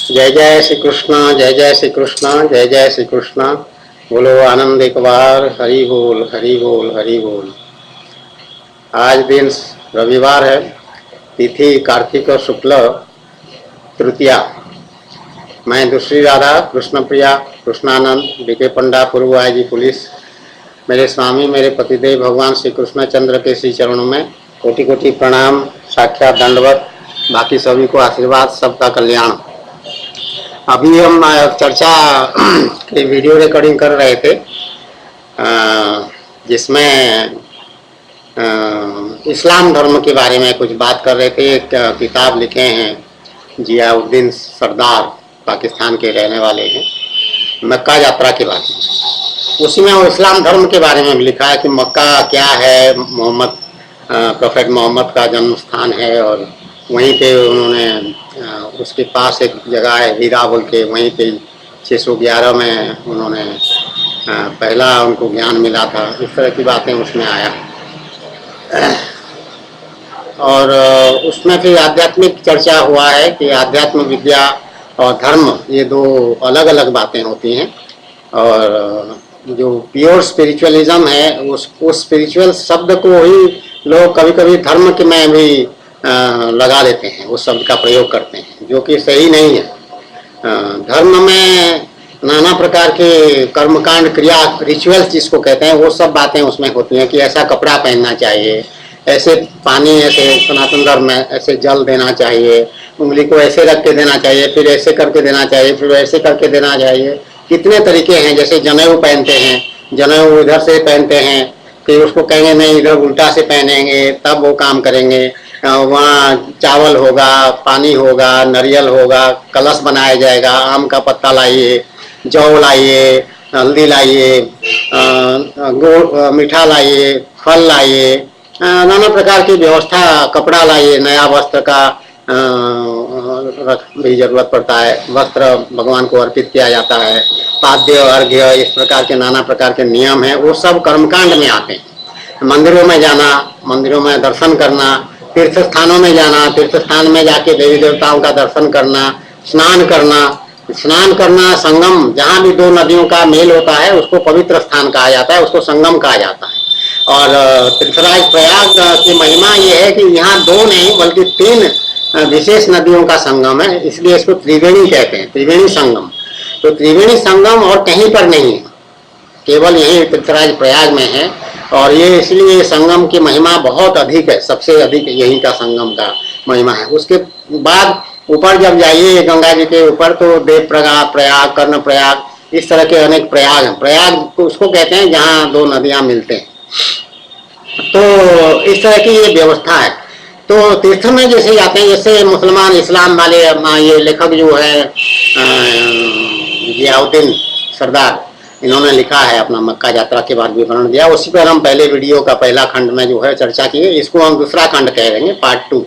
जय जय श्री कृष्ण, जय जय श्री कृष्ण, जय जय श्री कृष्ण। बोलो आनंद एक बार, हरि बोल हरि बोल हरि बोल। आज दिन रविवार है, तिथि कार्तिक शुक्ल तृतीया। मैं दूसरी राधा कृष्ण प्रिया कृष्णानंद बीके पंडा पूर्व आईजी पुलिस, मेरे स्वामी मेरे पतिदेव भगवान श्री कृष्ण चंद्र के श्री चरणों में कोटि कोटि प्रणाम, साक्षात दंडवत। बाकी सभी को आशीर्वाद, सबका कल्याण। अभी हम चर्चा की वीडियो रिकॉर्डिंग कर रहे थे, जिसमें इस्लाम धर्म के बारे में कुछ बात कर रहे थे। एक किताब लिखे हैं जियाउद्दीन सरदार, पाकिस्तान के रहने वाले हैं, मक्का यात्रा के बारे में। उसी में वो इस्लाम धर्म के बारे में भी लिखा है कि मक्का क्या है, मोहम्मद प्रोफेट मोहम्मद का जन्म स्थान है। और वहीं पे उन्होंने उसके पास एक जगह है हीरा बोल के, वहीं पे 611 में उन्होंने पहला उनको ज्ञान मिला था। इस तरह की बातें उसमें आया। और उसमें फिर आध्यात्मिक चर्चा हुआ है कि आध्यात्म विद्या और धर्म ये दो अलग अलग बातें होती हैं। और जो प्योर स्पिरिचुअलिज्म है, उस स्पिरिचुअल शब्द को ही लोग कभी कभी धर्म के में भी लगा देते हैं, उस शब्द का प्रयोग करते हैं, जो कि सही नहीं है। धर्म में नाना प्रकार के कर्मकांड, क्रिया, रिचुअल्स जिसको कहते हैं, वो सब बातें उसमें होती हैं कि ऐसा कपड़ा पहनना चाहिए, ऐसे पानी, ऐसे सनातन धर्म में ऐसे जल देना चाहिए, उंगली को ऐसे रख के देना चाहिए, फिर ऐसे करके देना चाहिए, फिर ऐसे करके देना चाहिए। कितने तरीके हैं। जैसे जनेऊ पहनते हैं, जनेऊ इधर से पहनते हैं, फिर उसको कहेंगे नहीं इधर उल्टा से पहनेंगे तब वो काम करेंगे। वहाँ चावल होगा, पानी होगा, नारियल होगा, कलश बनाया जाएगा, आम का पत्ता लाइए, जौ लाइए, हल्दी लाइए, गुड़ मीठा लाइए, फल लाइए, नाना प्रकार की व्यवस्था, कपड़ा लाइए, नया वस्त्र का भी जरूरत पड़ता है। वस्त्र भगवान को अर्पित किया जाता है, पाद्य अर्घ्य, इस प्रकार के नाना प्रकार के नियम हैं, वो सब कर्मकांड में आते हैं। मंदिरों में जाना, मंदिरों में दर्शन करना, तीर्थ स्थानों में जाना, तीर्थ स्थान में जाके देवी देवताओं का दर्शन करना, स्नान करना। स्नान करना, संगम, जहाँ भी दो नदियों का मेल होता है उसको पवित्र स्थान कहा जाता है, उसको संगम कहा जाता है। और तीर्थराज प्रयाग की महिमा ये है कि यहाँ दो नहीं बल्कि 3 विशेष नदियों का संगम है, इसलिए इसको त्रिवेणी कहते हैं, त्रिवेणी संगम। तो त्रिवेणी संगम और कहीं पर नहीं है, केवल यही तीर्थराज प्रयाग में है। और ये इसलिए संगम की महिमा बहुत अधिक है, सबसे अधिक यहीं का संगम का महिमा है। उसके बाद ऊपर जब जाइए गंगा जी के ऊपर तो देव प्रयाग, प्रयाग, कर्ण प्रयाग, इस तरह के अनेक प्रयाग हैं। प्रयाग उसको कहते हैं जहाँ 2 नदियाँ मिलते हैं। तो इस तरह की ये व्यवस्था है। तो तीर्थ में जैसे जाते हैं, जैसे मुसलमान इस्लाम वाले, ये लेखक जो है जियाउद्दीन सरदार, इन्होंने लिखा है अपना मक्का यात्रा के बाद विवरण दिया। उसी पर हम पहले वीडियो का पहला खंड में जो है चर्चा की है, इसको हम दूसरा खंड कह देंगे, पार्ट 2।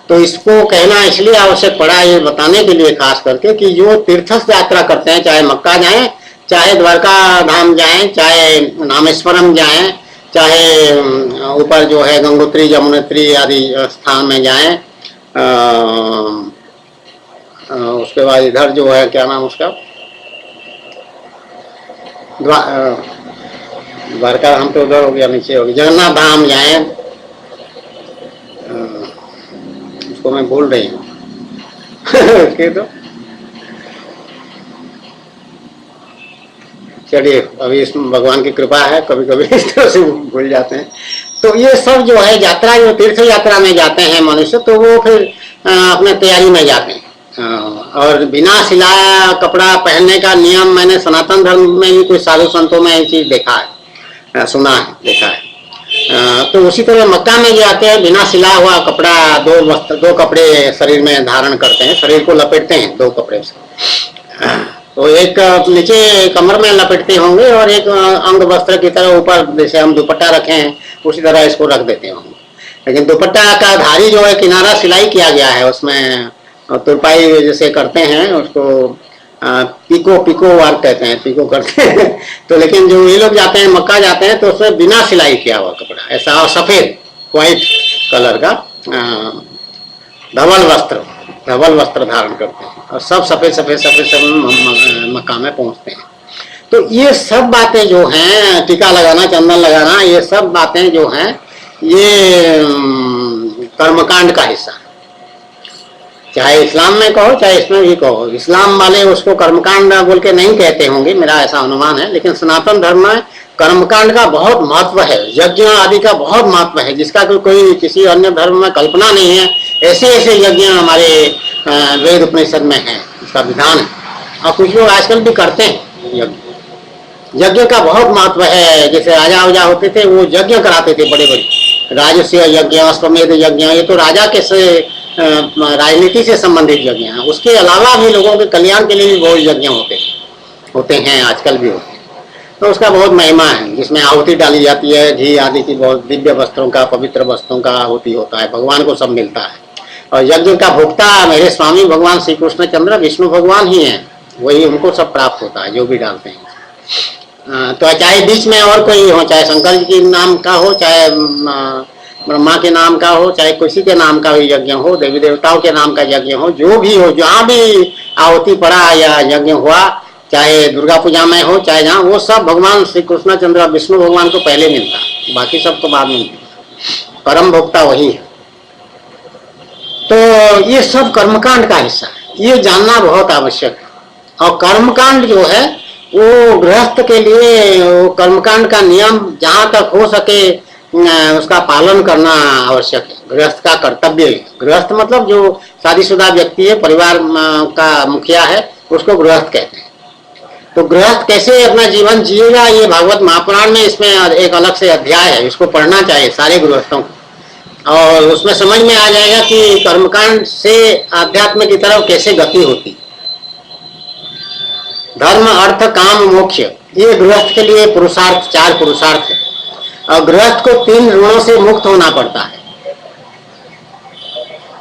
तो इसको कहना इसलिए आवश्यक पड़ा, ये बताने के लिए खास करके कि जो तीर्थ यात्रा करते हैं, चाहे मक्का जाएं, चाहे द्वारका धाम जाएं, चाहे रामेश्वरम जाएं, चाहे ऊपर जो है गंगोत्री, यमुनोत्री आदि स्थान में जाएं, उसके बाद इधर जो है क्या नाम उसका, द्वारका धाम तो उधर हो गया, नीचे हो गया, जगन्नाथ धाम जाएं, उसको मैं भूल रही हूँ उसके तो चलिए, अभी इसमें भगवान की कृपा है, कभी कभी इस तरह से भूल जाते हैं। तो ये सब जो है यात्रा, जो तीर्थ यात्रा में जाते हैं मनुष्य, तो वो फिर अपने तैयारी में जाते हैं। और बिना सिलाया कपड़ा पहनने का नियम मैंने सनातन धर्म में ही कुछ साधु संतों में ये चीज देखा है, सुना है, देखा है। तो उसी तरह मक्का में जाते हैं, बिना सिला हुआ कपड़ा, 2 कपड़े शरीर में धारण करते हैं, शरीर को लपेटते हैं 2 कपड़े से। तो एक नीचे कमर में लपेटते होंगे और एक अंग वस्त्र की तरह ऊपर, जैसे हम दुपट्टा रखे हैं उसी तरह इसको रख देते होंगे। लेकिन दुपट्टा का धारी जो है किनारा सिलाई किया गया है, उसमें तुरपाई जैसे करते हैं उसको पिको वर्क कहते हैं, पिको करते हैं। तो लेकिन जो ये लोग जाते हैं मक्का जाते हैं तो उसमें बिना सिलाई किया हुआ कपड़ा, ऐसा सफेद व्हाइट कलर का धवल वस्त्र धवल वस्त्र धारण करते हैं और सब सफेद सफेद सफेद सब मक्का में पहुंचते हैं। तो ये सब बातें जो हैं, टीका लगाना, चंदन लगाना, ये सब बातें जो हैं ये कर्मकांड का हिस्सा है। चाहे इस्लाम में कहो चाहे इसमें भी कहो, इस्लाम वाले उसको कर्मकांड बोल के नहीं कहते होंगे, मेरा ऐसा अनुमान है, लेकिन सनातन धर्म में कर्मकांड का बहुत महत्व है, यज्ञ आदि का बहुत महत्व है, जिसका कोई किसी अन्य धर्म में कल्पना नहीं है। ऐसे ऐसे यज्ञ हमारे वेद उपनिषद में है, इसका विधान है, और कुछ लोग आजकल भी करते हैं यज्ञ। यज्ञ का बहुत महत्व है। जैसे राजा वजा होते थे वो यज्ञ कराते थे, बड़े बड़े राजस्व यज्ञ, अश्वमेध यज्ञ, ये तो राजा के से राजनीति से संबंधित यज्ञ हैं। उसके अलावा भी लोगों के कल्याण के लिए भी बहुत यज्ञ होते हैं, आजकल भी होते हैं। तो उसका बहुत महिमा है, जिसमें आहुति डाली जाती है, घी आदि की, बहुत दिव्य वस्त्रों का, पवित्र वस्त्रों का आहुति होता है, भगवान को सब मिलता है। और यज्ञ का भोक्ता मेरे स्वामी भगवान श्री कृष्ण चंद्र विष्णु भगवान ही हैं, वही उनको सब प्राप्त होता है जो भी डालते हैं। तो चाहे बीच में और कोई हो, चाहे शंकर जी के नाम का हो, चाहे ब्रह्मा के नाम का हो, चाहे किसी के नाम का भी यज्ञ हो, देवी देवताओं के नाम का यज्ञ हो, जो भी हो, जहाँ भी आहुति पड़ा या यज्ञ हुआ, चाहे दुर्गा पूजा में हो चाहे जहाँ, वो सब भगवान श्री कृष्ण चंद्र विष्णु भगवान को पहले मिलता है, बाकी सब तो बाद में मिलता। परम भोक्ता वही है। तो ये सब कर्मकांड का हिस्सा है, ये जानना बहुत आवश्यक है। और कर्मकांड जो है वो गृहस्थ के लिए, वो कर्मकांड का नियम जहाँ तक हो सके उसका पालन करना आवश्यक है। गृहस्थ का कर्तव्य है। गृहस्थ मतलब जो शादीशुदा व्यक्ति है, परिवार का मुखिया है, उसको गृहस्थ कहते हैं। तो गृहस्थ कैसे अपना जीवन जिएगा, ये भागवत महापुराण में इसमें एक अलग से अध्याय है, इसको पढ़ना चाहिए सारे गृहस्थों को, और उसमें समझ में आ जाएगा कि कर्मकांड से आध्यात्म की तरफ कैसे गति होती। धर्म अर्थ काम मोक्ष, ये गृहस्थ के लिए पुरुषार्थ, 4 पुरुषार्थ है। और गृहस्थ को 3 ऋणों से मुक्त होना पड़ता है,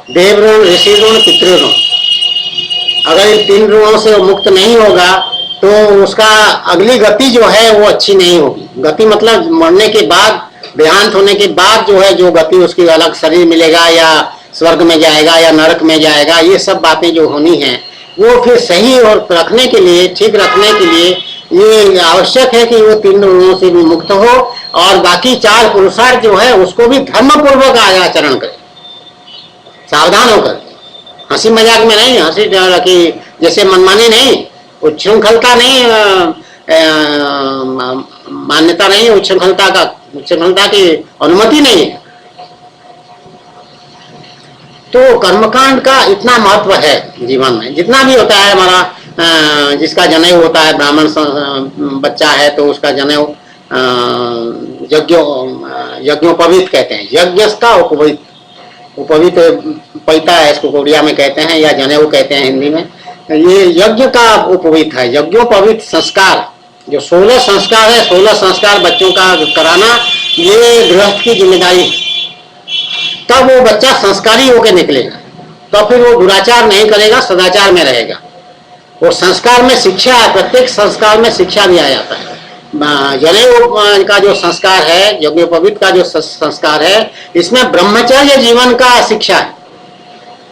देव ऋण, ऋषि ऋण, पितृ ऋण। अगर इन 3 ऋणों से मुक्त नहीं होगा तो उसका अगली गति जो है वो अच्छी नहीं होगी। गति मतलब मरने के बाद, देहांत होने के बाद जो है, जो गति उसकी अलग शरीर मिलेगा, या स्वर्ग में जाएगा या नरक में जाएगा, ये सब बातें जो होनी है वो फिर सही और रखने के लिए, ठीक रखने के लिए ये आवश्यक है कि वो 3 ऋणों से भी मुक्त हो, और बाकी 4 पुरुषार्थ जो है उसको भी धर्म पूर्वक आचरण करे, सावधान होकर, हंसी मजाक में नहीं, हंसी की जैसे मनमानी नहीं, उच्छृंखलता नहीं, मान्यता नहीं, उच्छृंखलता की अनुमति नहीं है। तो कर्मकांड का इतना महत्व है जीवन में। जितना भी होता है हमारा, जिसका होता है, ब्राह्मण बच्चा है तो उसका जनेऊ यज्ञोपवीत कहते हैं, यज्ञ का उपवीत पैता है, इसको उड़िया में कहते हैं, या जनेऊ कहते हैं हिंदी में। ये यज्ञ का उपवीत है, यज्ञोपवीत संस्कार, जो 16 संस्कार है, 16 संस्कार बच्चों का कराना, ये गृहस्थ की जिम्मेदारी है। तब वो बच्चा संस्कारी होकर निकलेगा, तो फिर वो दुराचार नहीं करेगा, सदाचार में रहेगा। वो संस्कार में शिक्षा है, प्रत्येक संस्कार में शिक्षा दिया जाता है। जनेऊ का जो संस्कार है, यज्ञोपवीत का जो संस्कार है, इसमें ब्रह्मचर्य जीवन का शिक्षा है।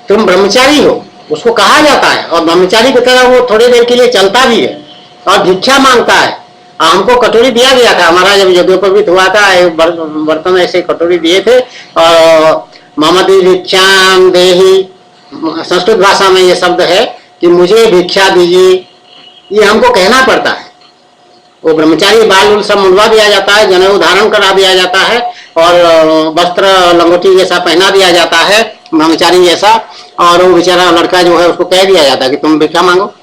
तुम ब्रह्मचारी हो, उसको कहा जाता है, और ब्रह्मचारी की तरह वो थोड़ी देर के लिए चलता भी है और भिक्षा मांगता है। हमको कटोरी दिया गया था, हमारा जब यज्ञोपवीत हुआ था, बर्तन ऐसे कटोरी दिए थे, और ममदी भिक्षाम देहि, संस्कृत भाषा में ये शब्द है कि मुझे भिक्षा दीजिए, ये हमको कहना पड़ता है। वो ब्रह्मचारी बाल सब मुंडवा दिया जाता है, जनेऊ धारण करा दिया जाता है, और वस्त्र लंगोटी जैसा पहना दिया जाता है ब्रह्मचारी जैसा, और वो बेचारा लड़का जो है उसको कह दिया जाता है कि तुम भिक्षा मांगो।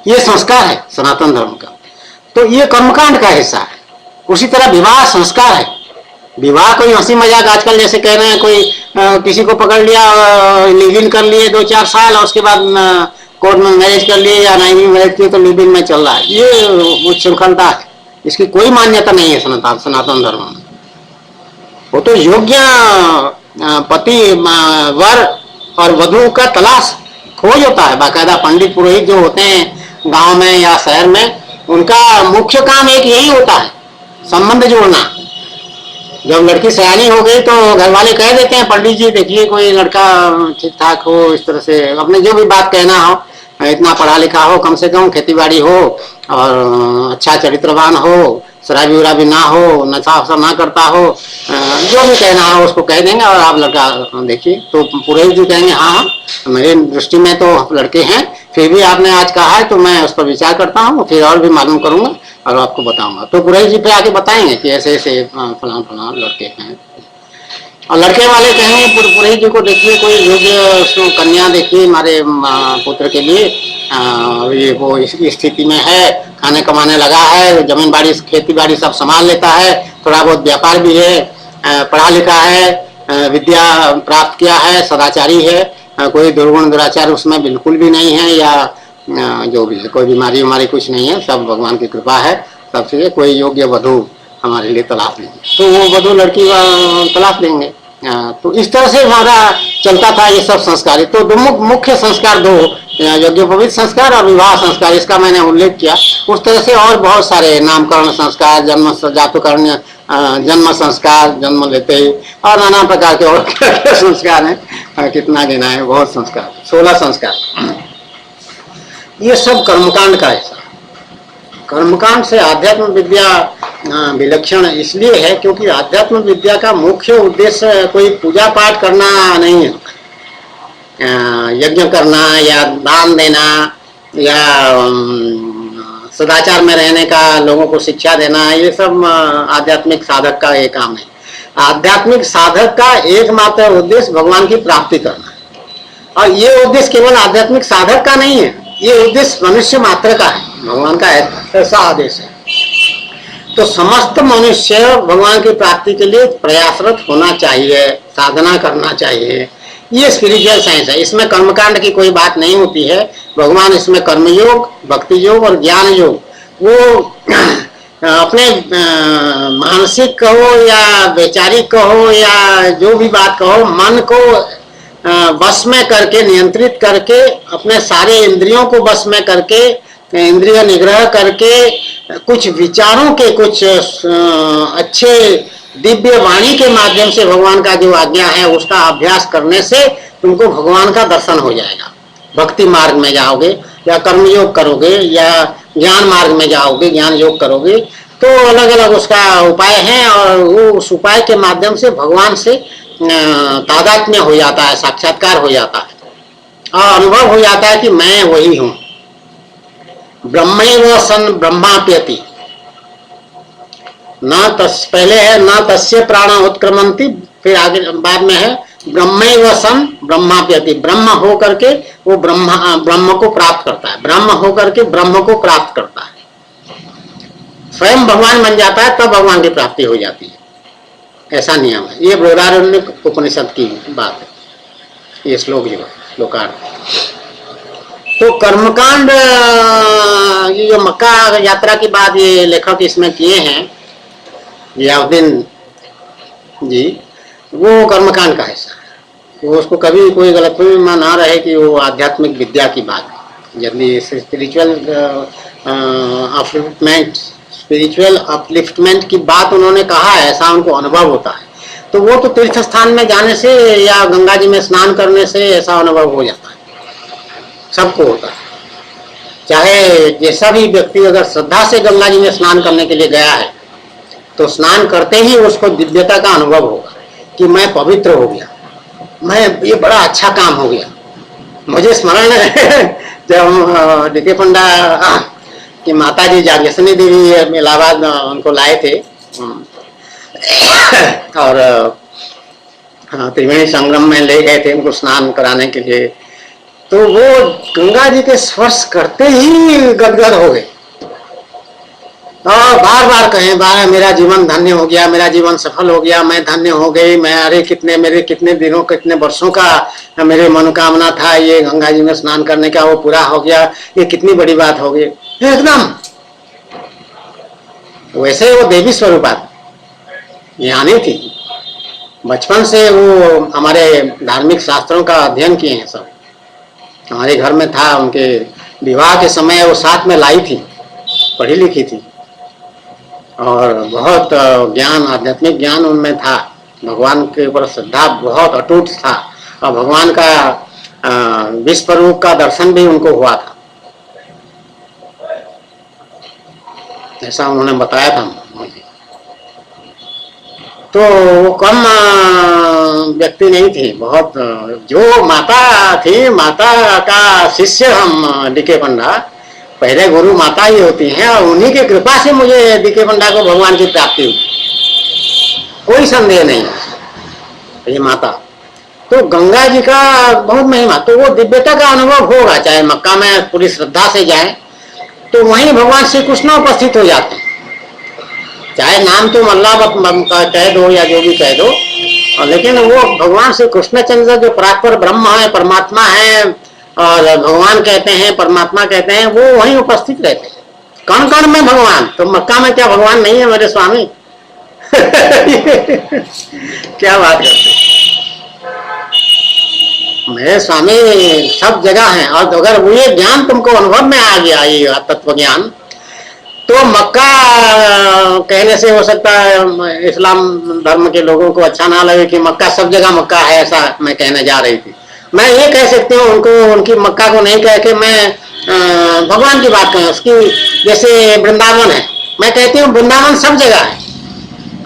ये संस्कार है सनातन धर्म का। तो ये कर्मकांड का हिस्सा है। उसी तरह विवाह संस्कार है। विवाह कोई हंसी मजाक आजकल जैसे कह रहे हैं, कोई किसी को पकड़ लिया, लिव इन कर लिए 2-4 साल, और उसके बाद कोर्ट में मैरिज कर लिए या नहीं मैरिज किए तो लिव इन में चल रहा है, ये उच्छृंखलता है। इसकी कोई मान्यता नहीं है सनातन धर्म में। वो तो योग्य पति वर और वधू का तलाश खोज होता है। बाकायदा पंडित पुरोहित जो होते हैं गांव में या शहर में, उनका मुख्य काम एक यही होता है, संबंध जोड़ना। जब लड़की सयानी हो गई तो घर वाले कह देते हैं पंडित जी देखिए कोई लड़का ठीक ठाक हो, इस तरह से अपने जो भी बात कहना हो, इतना पढ़ा लिखा हो, कम से कम खेती बाड़ी हो और अच्छा चरित्रवान हो, शराबी उराबी ना हो, नशा वशा ना करता हो, जो भी कहना हो उसको कह देंगे और आप लड़का देखिए। तो पुरोहित जी कहेंगे हाँ हाँ मेरी दृष्टि में तो लड़के हैं, फिर भी आपने आज कहा है तो मैं उस पर विचार करता हूँ, फिर और भी मालूम करूंगा और आपको बताऊंगा। तो पुरोहित जी पे आके बताएंगे कि ऐसे ऐसे फलां फलां लड़के हैं। और लड़के वाले कहेंगे पुरोहित जी को देखिए कोई योग्य कन्या देखिए हमारे पुत्र के लिए, ये वो इस स्थिति में है, खाने कमाने लगा है, जमीन बाड़ी खेती बाड़ी सब संभाल लेता है, थोड़ा बहुत व्यापार भी है, पढ़ा लिखा है, विद्या प्राप्त किया है, सदाचारी है, कोई दुर्गुण दुराचार उसमें बिल्कुल भी नहीं है, या जो भी है कोई बीमारी उमारी कुछ नहीं है, सब भगवान की कृपा है। सबसे कोई योग्य वधु हमारे लिए तलाश लेंगे, तो वो वधु लड़की तलाश लेंगे। तो इस तरह से हमारा चलता था ये सब संस्कार। तो दो मुख्य संस्कार दो, यज्ञोपवीत संस्कार और विवाह संस्कार, इसका मैंने उल्लेख किया। उस तरह से और बहुत सारे नामकरण संस्कार, जन्म जातुकरण, जन्म संस्कार, जन्म लेते ही, और नाना प्रकार के और संस्कार हैं, कितना गिना है, बहुत संस्कार, 16 संस्कार। ये सब कर्मकांड का है। कर्मकांड से आध्यात्म विद्या विलक्षण इसलिए है क्योंकि आध्यात्म विद्या का मुख्य उद्देश्य कोई पूजा पाठ करना नहीं है, यज्ञ करना या दान देना या सदाचार में रहने का, लोगों को शिक्षा देना, ये सब आध्यात्मिक साधक का एक काम है। आध्यात्मिक साधक का एकमात्र उद्देश्य भगवान की प्राप्ति करना है, और ये उद्देश्य केवल आध्यात्मिक साधक का नहीं है, ये उद्देश्य मनुष्य मात्र का है। भगवान का ऐसा आदेश है। तो समस्त मनुष्य भगवान की प्राप्ति के लिए प्रयासरत होना चाहिए, साधना करना चाहिए। ये स्पिरिचुअल साइंस है, इसमें कर्मकांड की कोई बात नहीं होती है। भगवान इसमें कर्मयोग, भक्ति योग और ज्ञान योग, वो अपने मानसिक कहो या वैचारिक कहो या जो भी बात कहो, मन को बस में करके, नियंत्रित करके, अपने सारे इंद्रियों को बस में करके, इंद्रिय निग्रह करके, कुछ विचारों के, कुछ अच्छे दिव्य वाणी के माध्यम से भगवान का जो आज्ञा है उसका अभ्यास करने से तुमको भगवान का दर्शन हो जाएगा। भक्ति मार्ग में जाओगे या कर्मयोग करोगे या ज्ञान मार्ग में जाओगे, ज्ञान योग करोगे, तो अलग अलग उसका उपाय है, और वो उस उपाय के माध्यम से भगवान से तादात्म्य हो जाता है, साक्षात्कार हो जाता है और अनुभव हो जाता है कि मैं वही हूं। ब्रह्मैव सन ब्रह्माप्यति, ना तस् पहले है ना तस्य प्राण उत्क्रमंती, फिर आगे बाद में है ब्रह्मैव सन ब्रह्माप्यति, ब्रह्म हो करके वो ब्रह्म को प्राप्त करता है, ब्रह्म हो करके ब्रह्म को प्राप्त करता है, स्वयं भगवान बन जाता है, तब भगवान की प्राप्ति हो जाती है। ऐसा नियम है, ये बृहदारण्यक उपनिषद की बात है, ये श्लोक जो श्लोकार्थ। तो कर्मकांड, ये जो मक्का यात्रा के बाद ये लेखक इसमें किए हैं जियाउद्दीन जी, वो कर्मकांड का हिस्सा है। वो उसको कभी कोई गलतफहमी में ना रहे कि वो आध्यात्मिक विद्या की बात है। यदि स्पिरिचुअल अपलिफ्टमेंट की बात उन्होंने कहा है, ऐसा उनको अनुभव होता है, तो वो तो तीर्थ स्थान में जाने से या गंगा जी में स्नान करने से ऐसा अनुभव हो जाता है, सबको होता है। चाहे जैसा भी व्यक्ति अगर श्रद्धा से गंगा जी में स्नान करने के लिए गया है, तो स्नान करते ही उसको दिव्यता का अनुभव होगा कि मैं पवित्र हो गया, मैं ये बड़ा अच्छा काम हो गया। मुझे स्मरण है जब डीके पंडा की माता जी जागेश्वरी देवी इलाहाबाद उनको लाए थे और त्रिवेणी संगम में ले गए थे उनको स्नान कराने के लिए, तो वो गंगा जी के स्पर्श करते ही गदगद हो गए और बार बार कहें, बार मेरा जीवन धन्य हो गया, मेरा जीवन सफल हो गया, मैं धन्य हो गई, मैं अरे मेरे कितने दिनों कितने वर्षों का मेरे मनोकामना था ये गंगा जी में स्नान करने का, वो पूरा हो गया, ये कितनी बड़ी बात हो गई। एकदम वैसे वो देवी स्वरूपात ज्ञानी थी, बचपन से वो हमारे धार्मिक शास्त्रों का अध्ययन किए हैं सब, हमारे घर में था, उनके विवाह के समय वो साथ में लाई थी, पढ़ी लिखी थी और बहुत ज्ञान, आध्यात्मिक ज्ञान उनमें था। भगवान के ऊपर श्रद्धा बहुत अटूट था और भगवान का विश्व रूप का दर्शन भी उनको हुआ था, ऐसा उन्होंने बताया था मुझे। तो वो कम व्यक्ति नहीं थी, बहुत जो माता थी, माता का शिष्य हम डीके पंडा, पहले गुरु माता ही होती हैं और उन्हीं की कृपा से मुझे डीके पंडा को भगवान की प्राप्ति हुई, कोई संदेह नहीं है। ये माता तो गंगा जी का बहुत महिमा, तो वो दिव्यता का अनुभव होगा, चाहे मक्का में पूरी श्रद्धा से जाए तो वहीं भगवान श्री कृष्ण उपस्थित हो जाते हैं, चाहे नाम तुम अल्लाह कह दो या जो भी कह दो, लेकिन वो भगवान श्री कृष्णचंद्र जो परात्पर ब्रह्म है, परमात्मा है और भगवान कहते हैं, परमात्मा कहते हैं, वो वहीं उपस्थित रहते हैं, कण कण में भगवान। तो मक्का में क्या भगवान नहीं है मेरे स्वामी? क्या बात करते, मेरे स्वामी सब जगह हैं। और अगर ये ज्ञान तुमको अनुभव में आ गया, ये तत्व ज्ञान, तो मक्का कहने से हो सकता है इस्लाम धर्म के लोगों को अच्छा ना लगे कि मक्का सब जगह मक्का है, ऐसा मैं कहने जा रही थी। मैं ये कह सकती हूँ उनको, उनकी मक्का को नहीं कह के मैं भगवान की बात कहूँ उसकी, जैसे वृंदावन है, मैं कहती हूँ वृंदावन सब जगह है।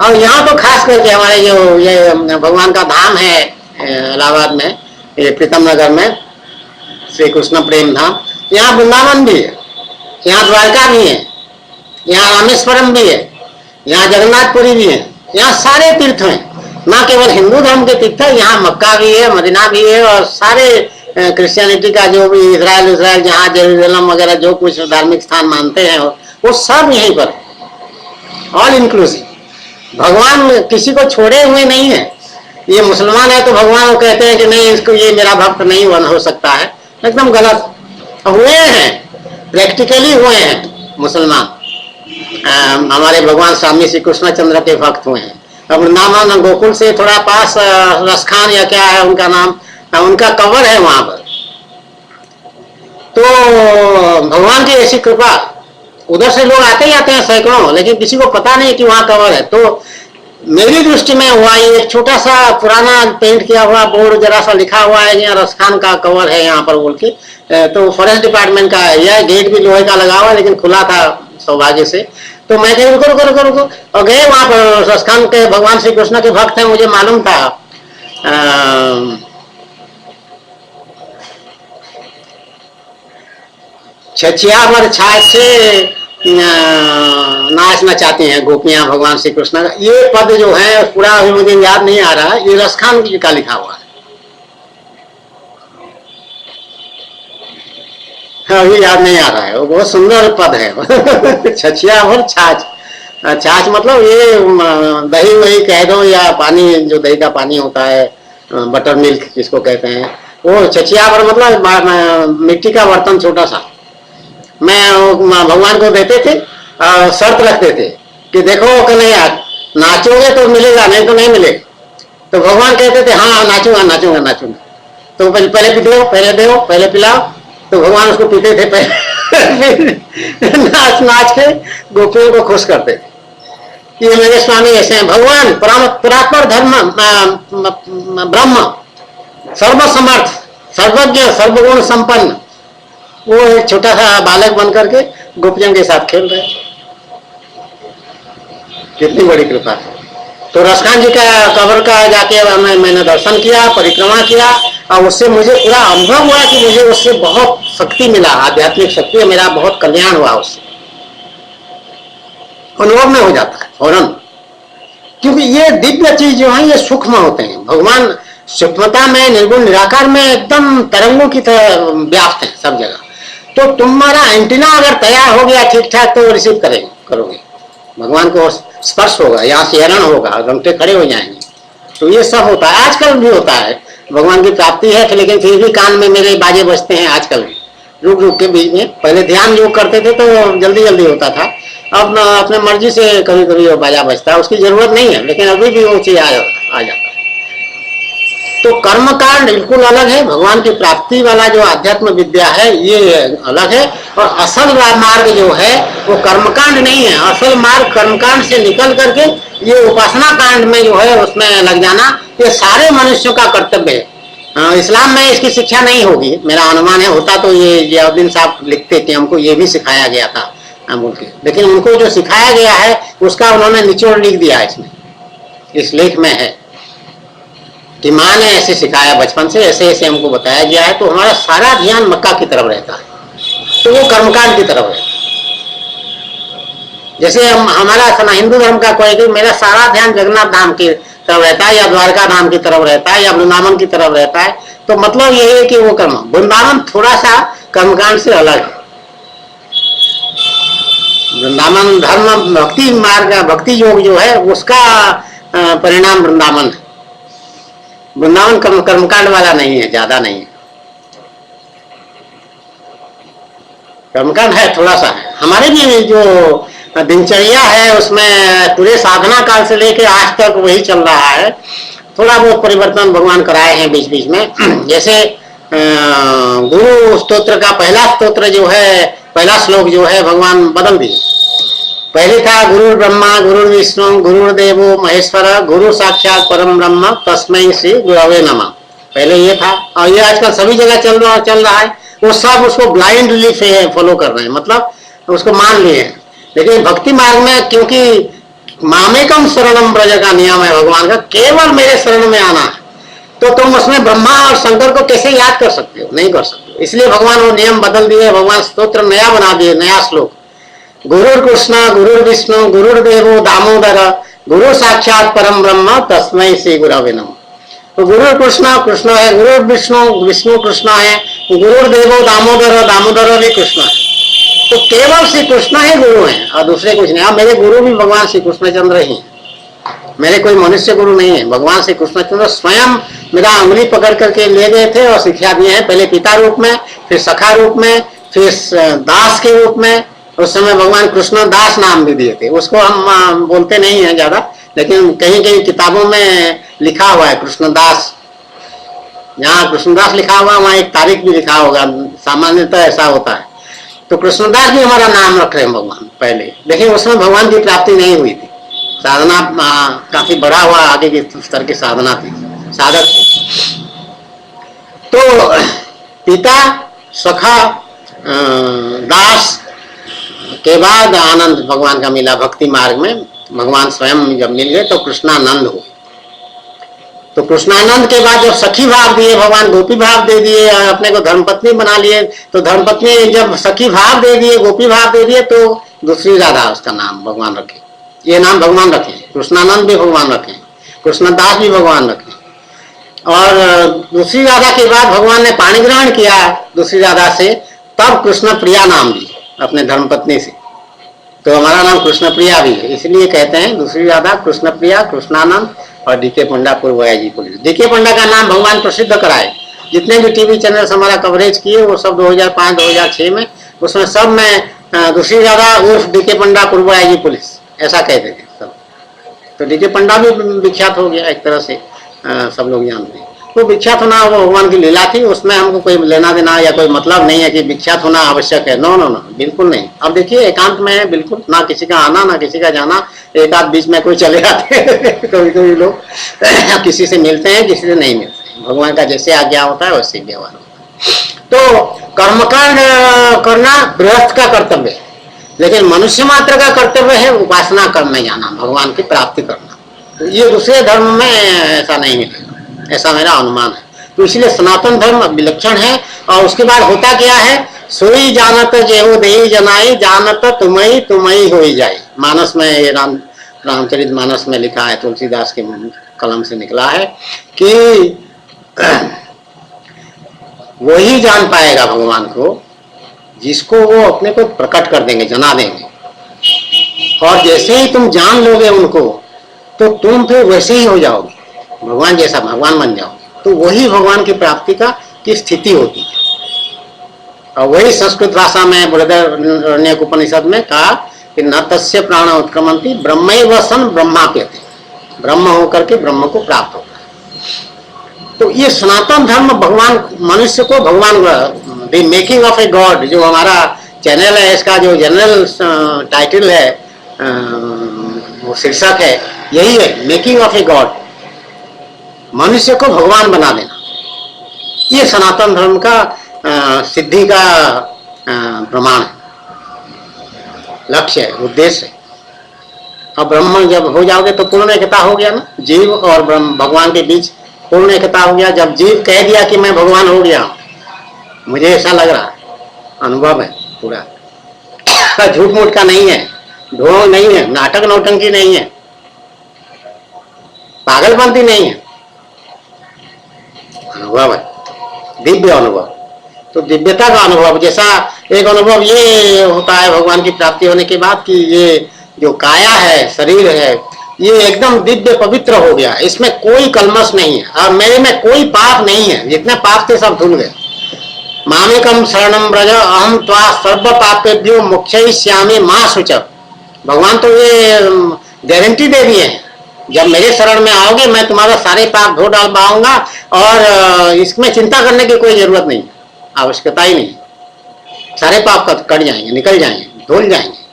और यहाँ तो खास करके हमारे जो ये भगवान का धाम है इलाहाबाद में, ये प्रीतम नगर में श्री कृष्ण प्रेम धाम, यहाँ वृंदावन भी है, यहाँ द्वारका भी है, यहाँ रामेश्वरम भी है, यहाँ जगन्नाथपुरी भी है, यहाँ सारे तीर्थ हैं, ना केवल हिंदू धर्म के तीर्थ है, यहाँ मक्का भी है, मदीना भी है, और सारे क्रिश्चियनिटी का जो भी इसराइल जहाँ जेरूसलम वगैरह जो कुछ धार्मिक स्थान मानते हैं वो सब यहीं पर, ऑल इंक्लूसिव। भगवान किसी को छोड़े हुए नहीं है। ये मुसलमान है तो भगवान को कहते हैं कि नहीं, इसको ये मेरा भक्त नहीं हो सकता है, एकदम गलत। हुए हैं, प्रैक्टिकली हुए हैं मुसलमान, हमारे भगवान स्वामी श्री कृष्णचंद्र के भक्त हुए हैं। अब वृंदावन गोकुल से थोड़ा पास रसखान या क्या है उनका नाम, उनका कवर है वहां पर। तो भगवान की ऐसी कृपा, उधर से लोग आते ही आते हैं सैकड़ों, लेकिन किसी को पता नहीं कि वहां कवर है। तो मेरी दृष्टि में हुआ, ये एक छोटा सा पुराना पेंट किया हुआ बोर्ड जरा सा लिखा हुआ है, यहाँ रसखान का कवर है यहाँ पर बोल के, तो फॉरेस्ट डिपार्टमेंट का है, यह गेट भी लोहे का लगा हुआ लेकिन खुला था सौभाग्य से। तो मैं कहीं रुको रुको रुको रुको और गए वहां पर, रसखान के भगवान श्री कृष्ण के भक्त हैं, मुझे मालूम था। छछिया पर छाछ से नाचना चाहती हैं गोपियां भगवान श्री कृष्ण का, ये पद जो है पूरा अभी मुझे याद नहीं आ रहा है, ये रसखान का लिखा हुआ है, अभी याद नहीं आ रहा है, वो बहुत सुंदर पद है। छछिया और छाछ, छाछ मतलब ये दही वही कह दो, या पानी जो दही का पानी होता है, बटर मिल्क जिसको कहते हैं, वो छछिया पर मतलब मिट्टी का बर्तन छोटा सा। मैं भगवान को देते थे, शर्त रखते थे कि देखो कन्हैया नाचोगे तो मिलेगा, नहीं तो नहीं मिलेगा। तो भगवान कहते थे हाँ नाचूंगा नाचूंगा नाचूंगा, तो पहले पिलाओ, पहले दो, पहले पिलाओ, तो भगवान उसको पीते थे पहले। नाच नाच के गोपियों को खुश करते थे। ये मेरे स्वामी ऐसे हैं, भगवान परात्पर धर्म ब्रह्म, सर्वसमर्थ, सर्वज्ञ, सर्वगुण संपन्न, वो एक छोटा सा बालक बन करके गोपियों के साथ खेल रहे, कितनी बड़ी कृपा है। तो रसखान जी का कबर का जाके मैंने दर्शन किया, परिक्रमा किया, और उससे मुझे पूरा अनुभव हुआ कि मुझे उससे बहुत शक्ति मिला, आध्यात्मिक शक्ति, मेरा बहुत कल्याण हुआ उससे, अनुभव में हो जाता है फौरन। क्योंकि ये दिव्य चीज जो है ये सूक्ष्म होते हैं, भगवान सूक्ष्मता में, निर्गुण निराकार में एकदम तरंगों की तरह व्याप्त है सब जगह। तो तुम्हारा एंटीना अगर तैयार हो गया ठीक ठाक तो रिसीव करोगे, भगवान को स्पर्श होगा, यहाँ से हरण होगा, रंगटे खड़े हो जाएंगे। तो ये सब होता है, आजकल भी होता है, भगवान की प्राप्ति है, लेकिन फिर भी कान में मेरे बाजे बजते हैं आजकल भी, रुक रुक के बीच में। पहले ध्यान योग करते थे तो जल्दी जल्दी होता था, अब अपने मर्जी से कभी कभी वो बाजा बजता है, उसकी जरूरत नहीं है, लेकिन अभी भी वो चीज आ जाता है। तो कर्म कांड बिल्कुल अलग है, भगवान की प्राप्ति वाला जो आध्यात्म विद्या है ये अलग है, और असल मार्ग जो है वो कर्मकांड नहीं है। असल मार्ग कर्मकांड से निकल करके ये उपासना कांड में जो है उसमें लग जाना, ये सारे मनुष्यों का कर्तव्य है। इस्लाम में इसकी शिक्षा नहीं होगी, मेरा अनुमान है, होता तो ये जियाउद्दीन साहब लिखते कि हमको ये भी सिखाया गया था बोल के, लेकिन उनको जो सिखाया गया है उसका उन्होंने निचोड़ लिख दिया इसमें, इस लेख में है कि माँ ने ऐसे सिखाया बचपन से, ऐसे ऐसे हमको बताया गया है, तो हमारा सारा ध्यान मक्का की तरफ रहता है, तो वो कर्मकांड की तरफ रहता है। जैसे हमारा हिंदू धर्म का कोई कि मेरा सारा ध्यान जगन्नाथ धाम की तरफ रहता है, या द्वारका धाम की तरफ रहता है, या वृंदावन की तरफ रहता है, तो मतलब यही है कि वो कर्म, वृंदावन थोड़ा सा कर्मकांड से अलग है। वृंदावन धर्म भक्ति मार्ग, भक्ति योग जो है उसका परिणाम वृंदावन है। वृंदावन कर्मकांड वाला नहीं है, ज्यादा नहीं है, कर्मकांड है थोड़ा सा है। हमारे भी जो दिनचर्या है उसमें पूरे साधना काल से लेके आज तक वही चल रहा है, थोड़ा बहुत परिवर्तन भगवान कराए हैं बीच बीच में। जैसे गुरु स्तोत्र का पहला स्तोत्र जो है, पहला श्लोक जो है भगवान बदल दिए। पहले था गुरु ब्रह्मा गुरु विष्णु गुरुदेवो महेश्वर गुरु साक्षात परम ब्रह्म तस्मै श्री गुरवे नमः, पहले ये था। और ये आजकल सभी जगह चल रहा है, वो सब उसको ब्लाइंडली फॉलो कर रहे हैं, मतलब उसको मान लिए हैं। लेकिन भक्ति मार्ग में क्योंकि मामेकम शरणम ब्रज का नियम है भगवान का, केवल मेरे शरण में आना है, तो तुम उसमें ब्रह्मा और शंकर को कैसे याद कर सकते हो, नहीं कर सकते हो। इसलिए भगवान वो नियम बदल दिए, भगवान स्तोत्र नया बना दिए, नया श्लोक, गुरु कृष्ण गुरु विष्णु गुरुदेवो दामोदर गुरु साक्षात परम ब्रह्म तस्मै श्री गुरवे नमः। तो गुरु कृष्ण कृष्ण है, गुरु विष्णु विष्णु कृष्ण है, गुरुदेवो दामोदर दामोदर भी कृष्ण है, तो केवल श्री कृष्ण ही गुरु हैं और दूसरे कुछ नहीं। मेरे गुरु भी भगवान श्री कृष्णचंद्र ही हैं, मेरे कोई मनुष्य गुरु नहीं है, भगवान श्री कृष्णचंद्र स्वयं मेरा उंगली पकड़ करके ले गए थे और शिक्षा दिए हैं, पहले पिता रूप में, फिर सखा रूप में, फिर दास के रूप में। उस समय भगवान कृष्ण दास नाम भी दिए थे, उसको हम बोलते नहीं है ज्यादा, लेकिन कहीं कहीं किताबों में लिखा हुआ है कृष्णदास। जहाँ कृष्णदास लिखा हुआ वहाँ एक तारीख भी लिखा होगा, सामान्यतः ऐसा होता है। तो कृष्णदास भी हमारा नाम रख रहे हैं भगवान पहले, लेकिन उसमें भगवान की प्राप्ति नहीं हुई थी, साधना काफी बड़ा हुआ, आगे के स्तर की साधना थी, साधक थी। तो पिता सखा दास के बाद आनंद भगवान का मिला भक्ति मार्ग में, भगवान स्वयं जब मिल गए तो कृष्णानंद हुए। तो कृष्णानंद के बाद जब सखी भाव दिए भगवान, गोपी भाव दे दिए, अपने को धर्मपत्नी बना लिए, तो धर्मपत्नी जब सखी भाव दे दिए, गोपी भाव दे दिए, तो दूसरी राधा उसका नाम भगवान रखे, ये नाम भगवान रखे, कृष्णानंद भी भगवान रखे, कृष्णदास भी भगवान रखे। और दूसरी राधा के बाद भगवान ने पाणी ग्रहण किया दूसरी राधा से, तब कृष्ण प्रिया नाम दी अपने धर्मपत्नी से, तो हमारा नाम कृष्ण प्रिया भी है, इसलिए कहते हैं दूसरी राधा कृष्ण प्रिया, कृष्णानंद और डीके पंडा पूर्वया जी पुलिस। डीके पंडा का नाम भगवान प्रसिद्ध कराए, जितने भी टीवी चैनल हमारा कवरेज किए वो सब 2005-2006 में, उसमें सब में दूसरी राधा उर्फ डीके पंडा पूर्वया जी पुलिस ऐसा कहते थे सब। तो डीके पंडा भी विख्यात हो गया एक तरह से, सब लोग जानते हैं। तो विख्यात होना वो भगवान की लीला थी, उसमें हमको कोई लेना देना या कोई मतलब नहीं है कि विख्यात होना आवश्यक है, नो नो नो, बिल्कुल नहीं। अब देखिए एकांत में है बिल्कुल, ना किसी का आना ना किसी का जाना, एक आध बीच में कोई चले जाते कभी कभी लोग किसी से मिलते हैं किसी से नहीं मिलते, भगवान का जैसे आज्ञा होता है वैसे व्यवहार होता है। तो कर्मकांड करना गृहस्थ का कर्तव्य है, लेकिन मनुष्य मात्र का कर्तव्य है उपासना करने जाना, भगवान की प्राप्ति करना। तो ये दूसरे धर्म में ऐसा नहीं मिलेगा, ऐसा मेरा अनुमान है। तो इसलिए सनातन धर्म विलक्षण है। और उसके बाद होता क्या है, सोई जानत जेहो देही जनाई, जानत तुम्हें तुम्हें हो जाए। मानस में ये रामचरित मानस में लिखा है, तुलसीदास के कलम से निकला है कि वही जान पाएगा भगवान को जिसको वो अपने को प्रकट कर देंगे, जना देंगे। और जैसे ही तुम जान लोगे उनको तो तुम फिर वैसे ही हो जाओगे, भगवान जैसा भगवान बन जाओगे। तो वही भगवान की प्राप्ति की स्थिति होती है। और वही संस्कृत भाषा में बृहदारण्यक उपनिषद में कहा कि न तस्य प्राण उत्क्रमंती ब्रह्मैव सन ब्रह्माप्यते, ब्रह्म होकर के ब्रह्म को प्राप्त होता है। तो ये सनातन धर्म भगवान मनुष्य को भगवान, the making of a god, जो हमारा चैनल है, इसका जो जनरल टाइटल है, वो शीर्षक है, यही है, मेकिंग ऑफ ए गॉड, मनुष्य को भगवान बना देना। ये सनातन धर्म का सिद्धि का प्रमाण है, लक्ष्य है, उद्देश्य है। अब ब्रह्म जब हो जाओगे तो पूर्ण एकता हो गया ना, जीव और ब्रह्म भगवान के बीच पूर्ण एकता हो गया। जब जीव कह दिया कि मैं भगवान हो गया, मुझे ऐसा लग रहा है, अनुभव है पूरा, झूठ मूठ का नहीं है, ढोंग नहीं है, नाटक नौटंकी नहीं है, पागलपंती नहीं है, अनुभव है, दिव्य अनुभव। तो दिव्यता का अनुभव, जैसा एक अनुभव ये होता है भगवान की प्राप्ति होने के बाद कि ये जो काया है, शरीर है, ये एकदम दिव्य पवित्र हो गया, इसमें कोई कलमश नहीं है और मेरे में कोई पाप नहीं है, जितने पाप थे सब धुल गए। मामेकम शरणम ब्रज अहम त्वा सर्व पापेभ्यो मोक्षयिष्यामि मां शुचः। भगवान तो ये गारंटी दे दिए हैं, जब मेरे शरण में आओगे मैं तुम्हारा सारे पाप धो डाल पाऊंगा और इसमें चिंता करने की कोई जरूरत नहीं, आवश्यकता ही नहीं, सारे पाप कट जाएंगे, निकल जाएंगे, धुल जाएंगे।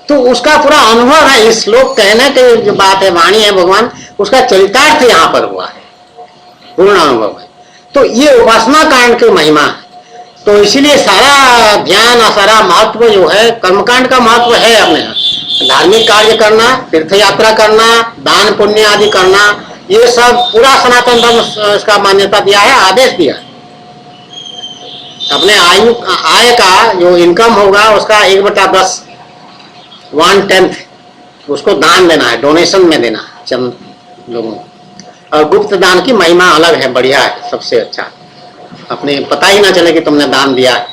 तो उसका पूरा अनुभव है। इस श्लोक कहने की जो बात है, वाणी है भगवान, उसका चरितार्थ यहाँ पर हुआ है, पूर्ण अनुभव है। तो ये उपासना कांड की महिमा है। तो इसीलिए सारा ध्यान और सारा महत्व जो है, कर्मकांड का महत्व है अपने यहाँ, धार्मिक कार्य करना, तीर्थ यात्रा करना, दान पुण्य आदि करना, ये सब पूरा सनातन धर्म इसका मान्यता दिया है, आदेश दिया है। अपने आय का जो इनकम होगा उसका 1/10, 1/10 उसको दान देना है, डोनेशन में देना है चंद लोगों को। और गुप्त दान की महिमा अलग है, बढ़िया है, सबसे अच्छा, अपने पता ही ना चले कि तुमने दान दिया है।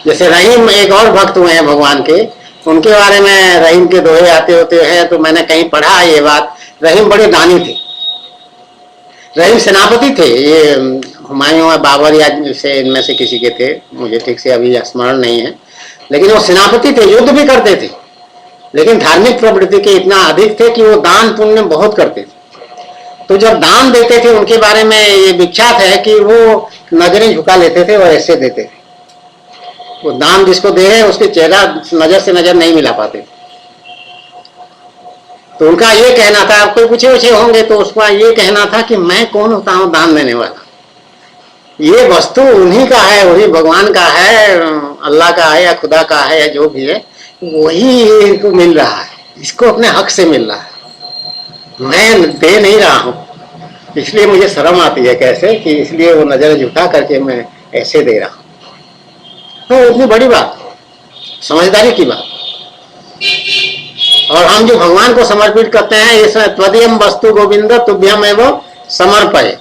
जैसे रहीम एक और भक्त हुए हैं भगवान के, उनके बारे में रहीम के दोहे आते होते हैं, तो मैंने कहीं पढ़ा ये बात, रहीम बड़े दानी थे, रहीम सेनापति थे, ये हुमायूं और बाबर या से इनमें से किसी के थे, मुझे ठीक से अभी स्मरण नहीं है, लेकिन वो सेनापति थे, युद्ध भी करते थे, लेकिन धार्मिक प्रवृत्ति के इतना अधिक थे कि वो दान पुण्य बहुत करते थे। तो जब दान देते थे उनके बारे में ये विख्यात है कि वो नजरें झुका लेते थे और ऐसे देते थे, वो दान जिसको दे रहे हैं उसके चेहरा नजर से नजर नहीं मिला पाते। तो उनका ये कहना था, आप कोई पूछे उछे होंगे तो उसका ये कहना था कि मैं कौन होता हूँ दान देने वाला, ये वस्तु उन्हीं का है, वही भगवान का है, अल्लाह का है या खुदा का है या जो भी है, वही इनको मिल रहा है, इसको अपने हक से मिल रहा है, मैं दे नहीं रहा हूं। इसलिए मुझे शर्म आती है कैसे कि इसलिए वो नजर झुका करके मैं ऐसे दे रहा हूं। तो इतनी बड़ी बात, समझदारी की बात। और हम जो भगवान को समर्पित करते हैं, इस त्वदीयम वस्तु गोविंद तुभ्यम एवं समर्पय,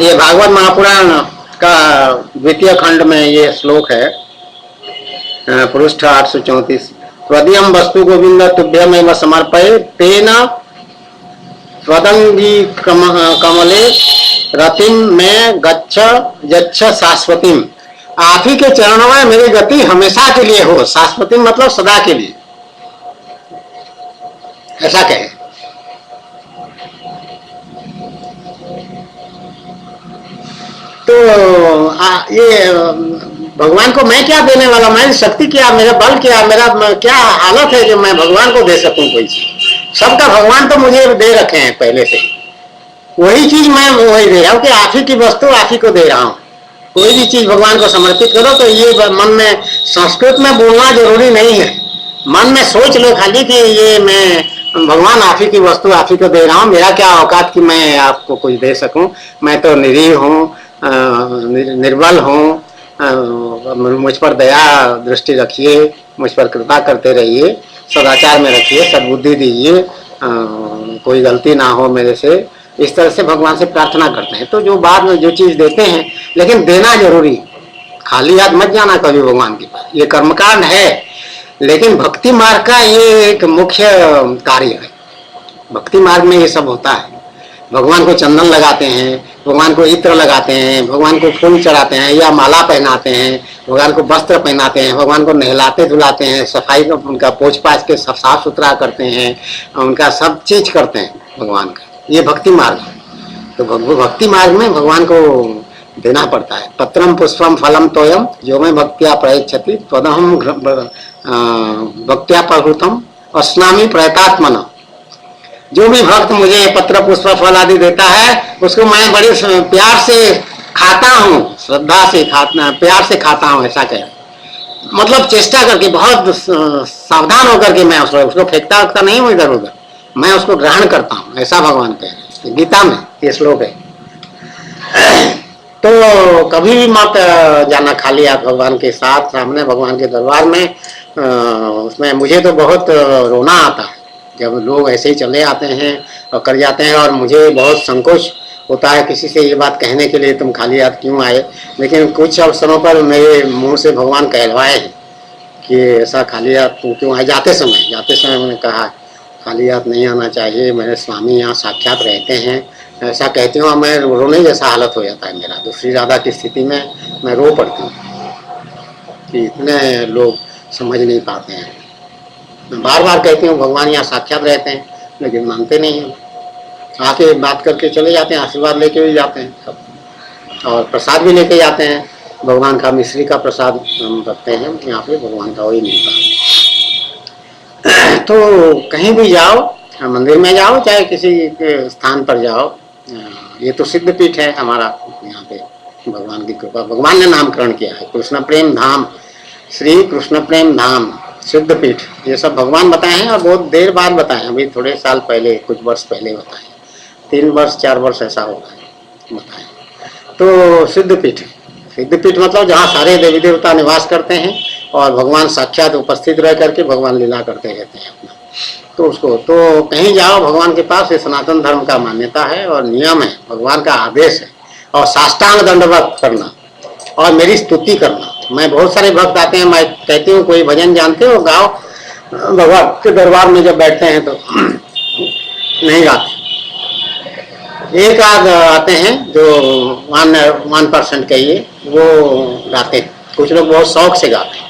ये भागवत महापुराण का 2य खंड में ये श्लोक है, पृष्ठ 834। त्वदीयम वस्तु गोविंद तुभ्यम एवं समर्पय तेन त्वदंगी कमले रतिम में गच्छ शाश्वतीम। आप ही के चरणों में मेरी गति हमेशा के लिए हो, शाश्वती मतलब सदा के लिए, ऐसा कहे। तो ये भगवान को मैं क्या देने वाला, मेरी शक्ति क्या, मेरा बल क्या, मेरा क्या हालत है जो मैं भगवान को दे सकूं कोई चीज। सबका भगवान तो मुझे दे रखे हैं पहले से, वही चीज मैं वही दे रहा हूँ कि आप ही की वस्तु आप ही को दे रहा हूँ। कोई भी चीज भगवान को समर्पित करो तो ये मन में, संस्कृत में बोलना जरूरी नहीं है, मन में सोच लो खाली कि ये मैं भगवान आप ही की वस्तु आप ही को दे रहा हूँ, मेरा क्या औकात कि मैं आपको कुछ दे सकूं, मैं तो निरीह हूँ, निर्बल हूँ, मुझ पर दया दृष्टि रखिए, मुझ पर कृपा करते रहिए, सदाचार में रखिए, सद्बुद्धि दीजिए, कोई गलती ना हो मेरे से, इस तरह से भगवान से प्रार्थना करते हैं। तो जो बाद में जो चीज देते हैं, लेकिन देना जरूरी, खाली हाथ मत जाना कभी भगवान के पास। ये कर्मकांड है, लेकिन भक्ति मार्ग का ये एक मुख्य कार्य है। भक्ति मार्ग में ये सब होता है। भगवान को चंदन लगाते हैं, भगवान को इत्र लगाते हैं, भगवान को फूल चढ़ाते हैं या माला पहनाते हैं, भगवान को वस्त्र पहनाते हैं, भगवान को नहलाते धुलाते हैं, सफाई उनका पोछ पाछ के साफ सुथरा करते हैं, उनका सब चीज करते हैं भगवान का। ये भक्ति मार्ग है। तो भक्ति मार्ग में भगवान को देना पड़ता है। पत्रम पुष्पम फलम तोयम जो मैं भक्त्या प्रयच्छति तदहम भक्त्या प्रभुतम अस्नामी प्रयतात्मना। जो भी भक्त मुझे पत्र पुष्प फल आदि देता है उसको मैं बड़े प्यार से खाता हूँ, श्रद्धा से खाता, प्यार से खाता हूँ, ऐसा कह, मतलब चेष्टा करके बहुत सावधान होकर के मैं उसको फेंकता उगता नहीं हूँ इधर उधर, मैं उसको ग्रहण करता हूँ, ऐसा भगवान कह रहे हैं गीता में, ये श्लोक है। तो कभी भी मत जाना खाली हाथ भगवान के साथ, सामने भगवान के दरबार में। उसमें मुझे तो बहुत रोना आता है जब लोग ऐसे ही चले आते हैं और कर जाते हैं, और मुझे बहुत संकोच होता है किसी से ये बात कहने के लिए तुम खाली हाथ क्यों आए। लेकिन कुछ अवसरों पर मेरे मुंह से भगवान कहलवाए हैं कि ऐसा खाली हाथ तुम क्यों आए। जाते समय मैंने कहा खाली हाथ नहीं आना चाहिए, मेरे स्वामी यहाँ साक्षात रहते हैं, ऐसा कहती हूँ। मैं रोने जैसा हालत हो जाता है मेरा, दूसरी राधा की स्थिति में मैं रो पड़ती हूँ कि इतने लोग समझ नहीं पाते हैं। मैं बार बार कहती हूँ भगवान यहाँ साक्षात रहते हैं, लेकिन मानते नहीं हैं। आके बात करके चले जाते हैं, आशीर्वाद लेके भी जाते हैं सब, और प्रसाद भी लेके जाते हैं। भगवान का मिश्री का प्रसाद हम रखते हैं यहाँ पे, भगवान का वही मिलता है। तो कहीं भी जाओ, मंदिर में जाओ चाहे किसी के स्थान पर जाओ, ये तो सिद्ध पीठ है हमारा यहाँ पे, भगवान की कृपा, भगवान ने नामकरण किया है कृष्ण प्रेम धाम, श्री कृष्ण प्रेम धाम सिद्ध पीठ, ये सब भगवान बताए हैं और बहुत देर बाद बताए, अभी थोड़े साल पहले, कुछ वर्ष पहले बताए, 3 वर्ष 4 वर्ष ऐसा होगा बताए। तो सिद्ध पीठ मतलब जहाँ सारे देवी देवता निवास करते हैं और भगवान साक्षात उपस्थित रह करके भगवान लीला करते रहते हैं अपना। तो उसको तो कहीं जाओ भगवान के पास, ये सनातन धर्म का मान्यता है और नियम है, भगवान का आदेश है। और साष्टांग दंडवत करना और मेरी स्तुति करना। मैं बहुत सारे भक्त आते हैं, मैं कहती हूँ कोई भजन जानते हो गाओ, भगवान के दरबार में जब बैठते हैं तो नहीं गाते, एक आध आते हैं जो 1% कहिए वो गाते हैं, कुछ लोग बहुत शौक से गाते हैं,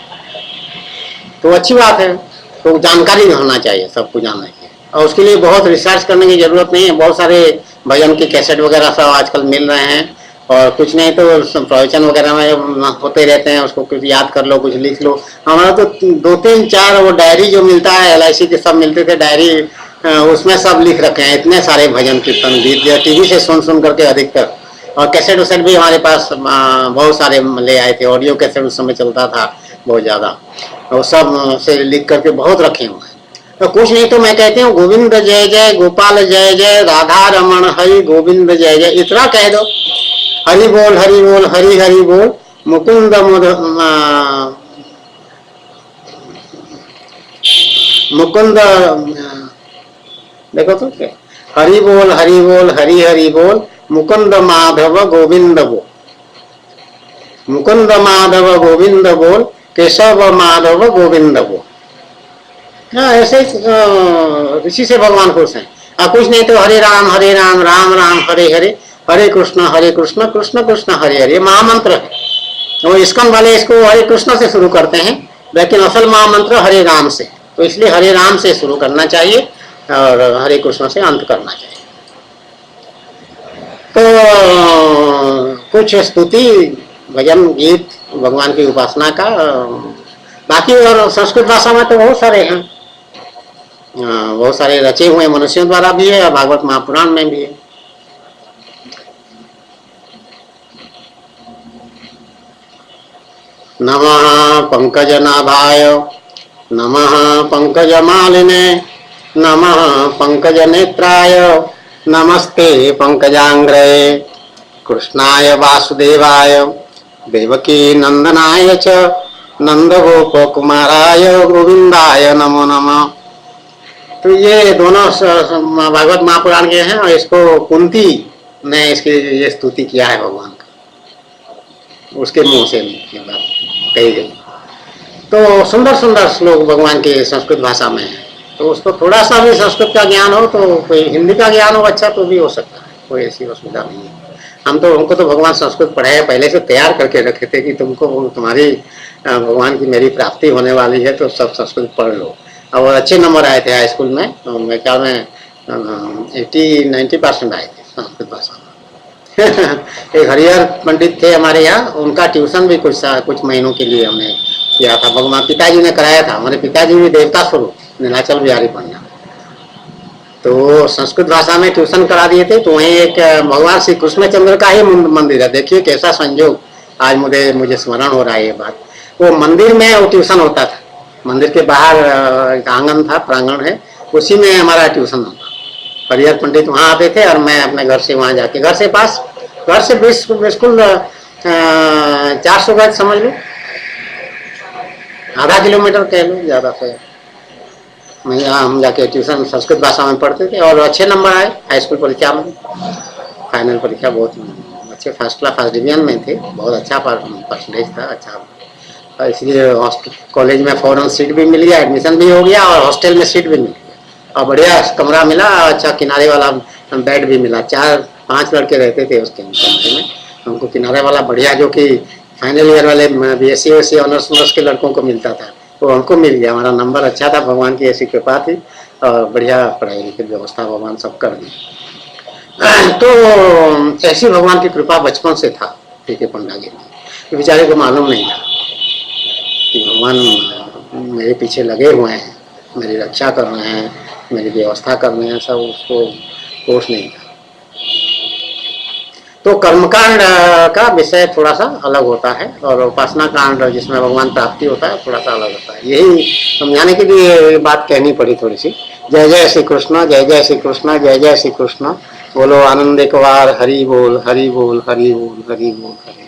तो अच्छी बात है। तो जानकारी होना चाहिए, सबको जानना चाहिए, और उसके लिए बहुत रिसर्च करने की जरूरत नहीं है। बहुत सारे भजन के कैसेट वगैरह सब आजकल मिल रहे हैं, और कुछ नहीं तो प्रवचन वगैरह में होते रहते हैं, उसको कुछ याद कर लो, कुछ लिख लो। हमारा तो 2, 3, 4 वो डायरी जो मिलता है LIC के सब मिलते थे डायरी, उसमें सब लिख रखे हैं इतने सारे भजन कीर्तन गीत, टीवी से सुन करके अधिकतर। और कैसेट वैसेट भी हमारे पास बहुत सारे ले आए थे, ऑडियो कैसेट उस समय चलता था बहुत ज़्यादा, और सब से लिख करके बहुत रखे हुए हैं। तो कुछ नहीं तो मैं कहती हूँ गोविंद जय जय, गोपाल जय जय, राधा रमण हरि गोविंद जय जय, इतना कह दो। हरि बोल हरि बोल हरि हरि बोल, मुकुंद मुकुंद, देखो तो क्या, हरि बोल हरि हरि बोल, मुकुंद माधव गोविंद बोल, मुकुंद माधव गोविंद बोल, केशव माधव गोविंद बोल। ऐसे इसी से भगवान खुश हैं। और कुछ नहीं तो हरे राम राम राम हरे हरे, हरे कृष्ण कृष्ण कृष्ण हरे हरे, महामंत्र है। वो इस्कॉन वाले इसको हरे कृष्ण से शुरू करते हैं, लेकिन असल महामंत्र हरे राम से, तो इसलिए हरे राम से शुरू करना चाहिए और हरे कृष्ण से अंत करना चाहिए। तो कुछ स्तुति भजन गीत भगवान की उपासना का, बाकी और संस्कृत भाषा में तो बहुत सारे हैं, बहुत सारे रचे हुए मनुष्यों द्वारा भी है और भागवत महापुराण में भी है। नमः पंकजनाभाय, नमः पंकजमालिने, नमः पंकजनेत्राय, नमस्ते पंकजांग्रये, कृष्णाय वासुदेवाय, देवकी नंदनाय च, नंदगोपकुमाराय गोविंदाय नमो नमः। तो ये दोनों भागवत महापुराण के हैं, और इसको कुंती ने इसकी ये स्तुति किया है भगवान का, उसके मुंह से कही गई। तो सुंदर सुंदर श्लोक भगवान के संस्कृत भाषा में है, तो उसको थोड़ा सा भी संस्कृत का ज्ञान हो, तो कोई हिंदी का ज्ञान हो अच्छा तो भी हो सकता है, कोई ऐसी असुविधा नहीं है। हमको तो भगवान संस्कृत पढ़ाया, पहले से तैयार करके रखे थे कि तुमको तुम्हारी भगवान की मेरी प्राप्ति होने वाली है तो सब संस्कृत पढ़ लो। और अच्छे नंबर आए थे हाई स्कूल में, तो मैं क्या में 80-90% आए थे संस्कृत भाषा में। एक हरिहर पंडित थे हमारे यहाँ, उनका ट्यूशन भी कुछ महीनों के लिए हमने किया था। भगवान पिताजी ने कराया था, हमारे पिताजी भी देवता स्वरूप नीलाचल बिहारी पंडित, तो संस्कृत भाषा में ट्यूशन करा दिए थे। तो वहीं एक भगवान श्री कृष्णचंद्र का ही मंदिर है। देखिए कैसा संयोग, आज मुझे स्मरण हो रहा है ये बात। वो मंदिर में वो ट्यूशन होता था, मंदिर के बाहर एक आंगन था, प्रांगण है, उसी में हमारा ट्यूशन होता। हरिहर पंडित वहाँ आते थे और मैं अपने घर से वहाँ जाके, घर से बिल्कुल 400 गज समझ लो, आधा किलोमीटर कह लो ज्यादा से। मैं यहाँ हम जाके ट्यूशन संस्कृत भाषा में पढ़ते थे और अच्छे नंबर आए हाई स्कूल परीक्षा में। फाइनल परीक्षा बहुत अच्छे, फर्स्ट डिवीजन में थे, बहुत अच्छा परसेंटेज था, अच्छा। इसलिए कॉलेज में फौरन सीट भी मिल गया, एडमिशन भी हो गया और हॉस्टल में सीट भी मिल गया और बढ़िया कमरा मिला, अच्छा किनारे वाला बेड भी मिला। 4-5 लड़के रहते थे उसके कमरे में, हमको किनारे वाला बढ़िया, जो कि फाइनल ईयर वाले BSc ऑनर्स के लड़कों को मिलता था, वो हमको मिल गया। हमारा नंबर अच्छा था, भगवान की ऐसी कृपा थी और बढ़िया पढ़ाई की व्यवस्था भगवान सब कर दी। तो ऐसी भगवान की कृपा बचपन से था पीके पंडा जी ने। बेचारे को मालूम नहीं था कि भगवान मेरे पीछे लगे हुए हैं, मेरी रक्षा कर रहे हैं, मेरी व्यवस्था कर रहे हैं, सब उसको होश नहीं था। तो कर्मकांड का विषय थोड़ा सा अलग होता है और उपासना कांड जिसमें भगवान प्राप्ति होता है थोड़ा सा अलग होता है। यही समझाने के लिए बात कहनी पड़ी थोड़ी सी। जय जय श्री कृष्ण, जय जय श्री कृष्ण, जय जय श्री कृष्ण। बोलो आनंद एक बार, हरि बोल हरि बोल हरि बोल हरि बोल हरि।